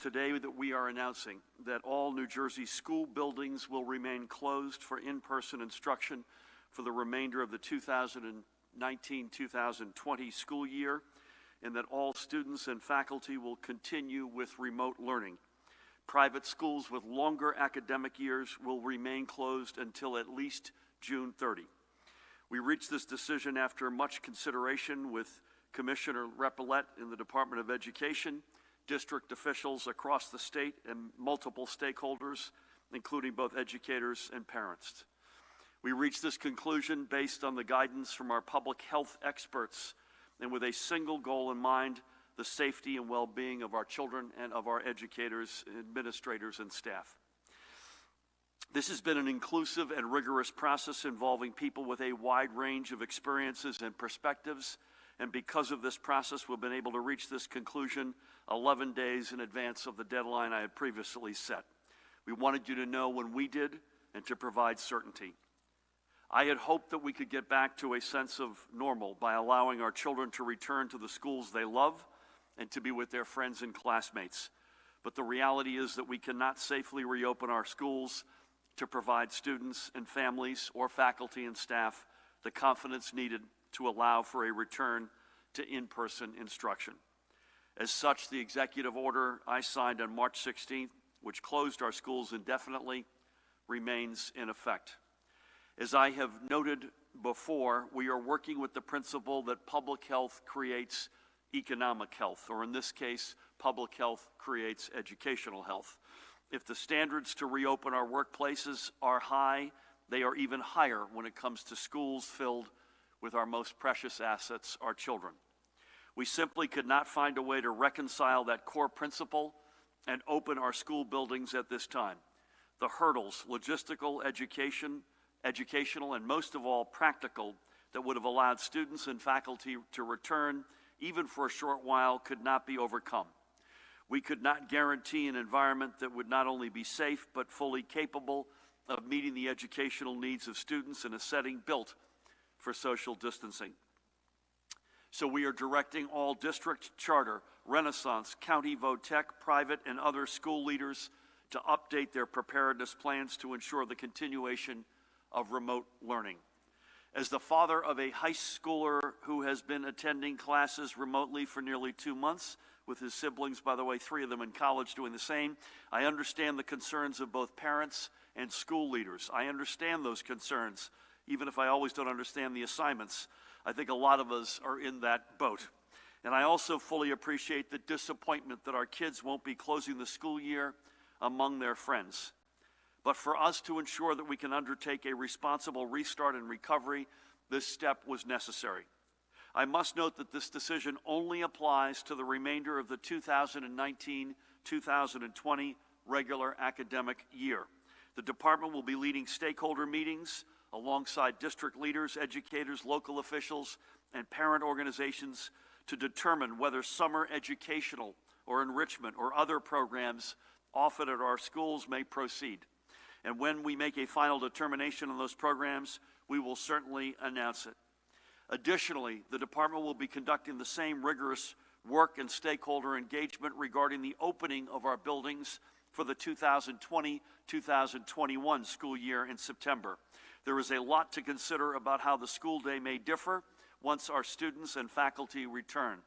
today that we are announcing that all New Jersey school buildings will remain closed for in-person instruction for the remainder of the 2019-2020 school year, and that all students and faculty will continue with remote learning. Private schools with longer academic years will remain closed until at least June 30. We reached this decision after much consideration with Commissioner Repillette in the Department of Education, district officials across the state, and multiple stakeholders, including both educators and parents. We reached this conclusion based on the guidance from our public health experts and with a single goal in mind: the safety and well-being of our children and of our educators, administrators, and staff. This has been an inclusive and rigorous process involving people with a wide range of experiences and perspectives, and because of this process, we've been able to reach this conclusion 11 days in advance of the deadline I had previously set. We wanted you to know when we did and to provide certainty. I had hoped that we could get back to a sense of normal by allowing our children to return to the schools they love and to be with their friends and classmates. But the reality is that we cannot safely reopen our schools to provide students and families or faculty and staff the confidence needed to allow for a return to in-person instruction. As such, the executive order I signed on March 16th, which closed our schools indefinitely, remains in effect. As I have noted before, we are working with the principle that public health creates economic health, or in this case, public health creates educational health. If the standards to reopen our workplaces are high, they are even higher when it comes to schools filled with our most precious assets, our children. We simply could not find a way to reconcile that core principle and open our school buildings at this time. The hurdles, logistical, educational, and most of all practical, that would have allowed students and faculty to return, even for a short while, could not be overcome. We could not guarantee an environment that would not only be safe, but fully capable of meeting the educational needs of students in a setting built for social distancing. So we are directing all district, charter, Renaissance, county, VOTEC, private, and other school leaders to update their preparedness plans to ensure the continuation of remote learning. As the father of a high schooler who has been attending classes remotely for nearly 2 months, with his siblings, by the way, 3 of them in college doing the same, I understand the concerns of both parents and school leaders. I understand those concerns, even if I always don't understand the assignments. I think a lot of us are in that boat. And I also fully appreciate the disappointment that our kids won't be closing the school year among their friends. But for us to ensure that we can undertake a responsible restart and recovery, this step was necessary. I must note that this decision only applies to the remainder of the 2019-2020 regular academic year. The department will be leading stakeholder meetings alongside district leaders, educators, local officials, and parent organizations to determine whether summer educational or enrichment or other programs offered at our schools may proceed. And when we make a final determination on those programs, we will certainly announce it. Additionally, the department will be conducting the same rigorous work and stakeholder engagement regarding the opening of our buildings for the 2020-2021 school year in September. There is a lot to consider about how the school day may differ once our students and faculty return.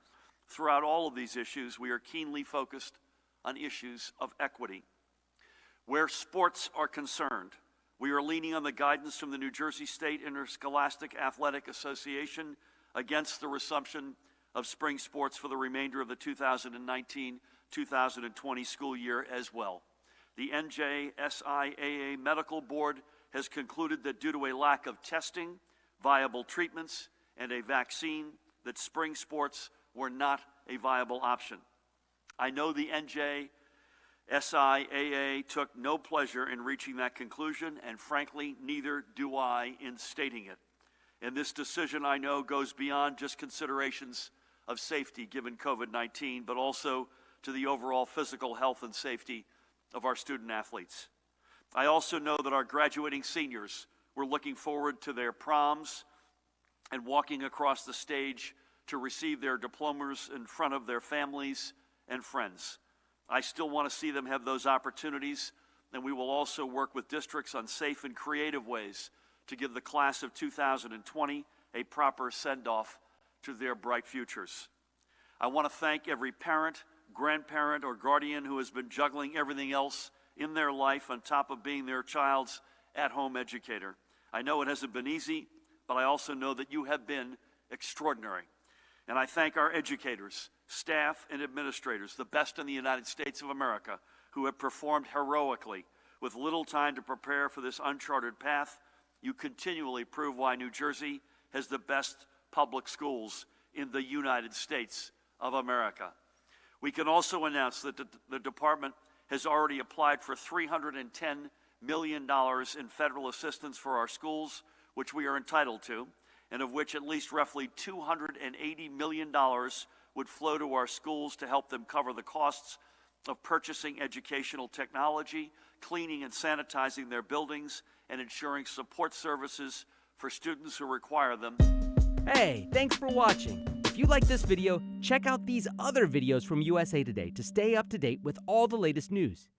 Throughout all of these issues, we are keenly focused on issues of equity. Where sports are concerned, we are leaning on the guidance from the New Jersey State Interscholastic Athletic Association against the resumption of spring sports for the remainder of the 2019-2020 school year as well. The NJSIAA Medical Board has concluded that due to a lack of testing, viable treatments, and a vaccine, that spring sports were not a viable option. I know the NJSIAA took no pleasure in reaching that conclusion, and frankly, neither do I in stating it. And this decision, I know, goes beyond just considerations of safety given COVID-19, but also to the overall physical health and safety of our student athletes. I also know that our graduating seniors were looking forward to their proms and walking across the stage to receive their diplomas in front of their families and friends. I still want to see them have those opportunities, and we will also work with districts on safe and creative ways to give the class of 2020 a proper send-off to their bright futures. I want to thank every parent, grandparent, or guardian who has been juggling everything else in their life on top of being their child's at-home educator. I know it hasn't been easy, but I also know that you have been extraordinary. And I thank our educators, staff, and administrators, the best in the United States of America, who have performed heroically with little time to prepare for this uncharted path. You continually prove why New Jersey has the best public schools in the United States of America. We can also announce that the department has already applied for $310 million in federal assistance for our schools, which we are entitled to, and of which at least roughly $280 million would flow to our schools to help them cover the costs of purchasing educational technology, cleaning and sanitizing their buildings, and ensuring support services for students who require them. Hey, thanks for watching. If you like this video, check out these other videos from USA Today to stay up to date with all the latest news.